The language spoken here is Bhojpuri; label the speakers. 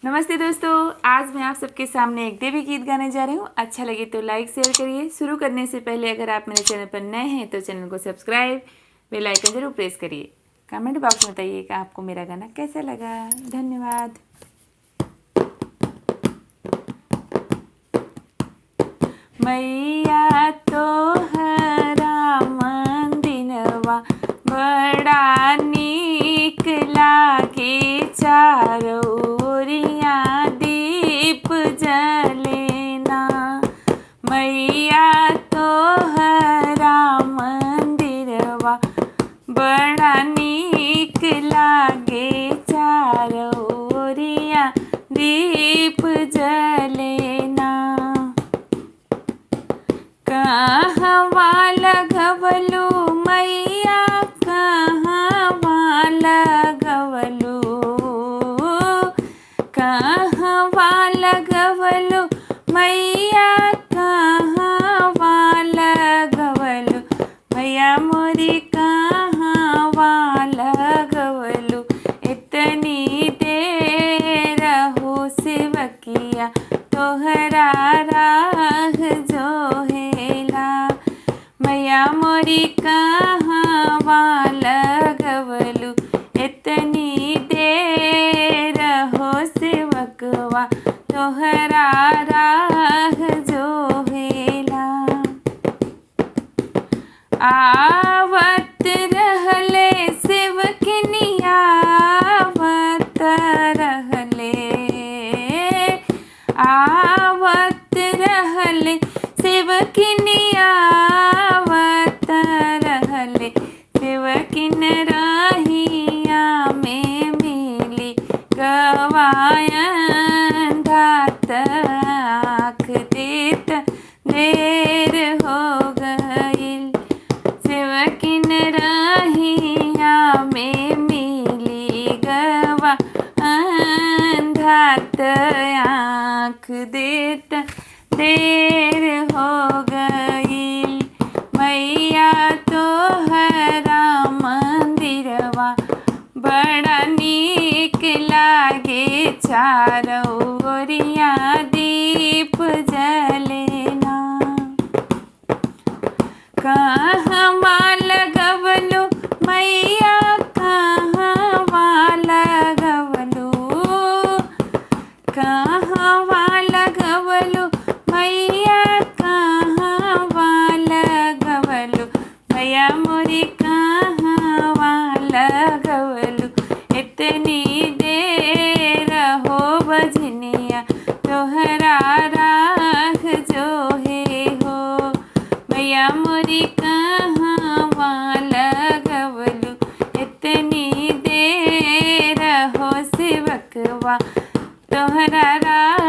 Speaker 1: नमस्ते दोस्तों, आज मैं आप सबके सामने एक देवी गीत गाने जा रही हूँ। अच्छा लगे तो लाइक शेयर करिए। शुरू करने से पहले अगर आप मेरे चैनल पर नए हैं तो चैनल को सब्सक्राइब, बेल आइकन जरूर प्रेस करिए। कमेंट बॉक्स में बताइएगा आपको मेरा गाना कैसा लगा। धन्यवाद। मैया तोहरा मंदिरवा बड़ा नीक लागे, चारों ओरिया दीप जलेना। मैया तोहरा मंदिरवा बड़ा नीक लागे, चारों ओरिया दीप जलेना। कहवा लगवलू मैया, कहवा लगवलू, कहवा लगवलू मैया, कहवा लगवलू मैया मोरी, कहवा लगवलू। इतनी देर हो सेवकिया तोहरा राह जोहेला। मैया मोरी कहवा लगवलू, इतनी देर हो सेवकवा तोहरा राह जोहेला। आवत रहले सेवकनिया, आवत रहले, आवत रहले सेवकनिया, आवत रहले सेवकिन रहिया में मिली गवायन धात आँख देत देर हो गईल। सेवकिन रहिया में मिली गवा अंधात आँख देत देर हो गईल। मैया तोहरा मंदिरवा बड़ा नीक लागे, चारों ओरिया दीप जलेना। कहवा लगवलू मैया, कहवा लगवलू, कहवा लगवलू मैया, कहवा लगवलू मैया मोरी, कहवा लगवलू। इतनी देर हो बजनिया तोहरा राह जोहे हो। मैया मोरी कहवा लगवलू, इतनी देर हो सेवकवा तोहरा राह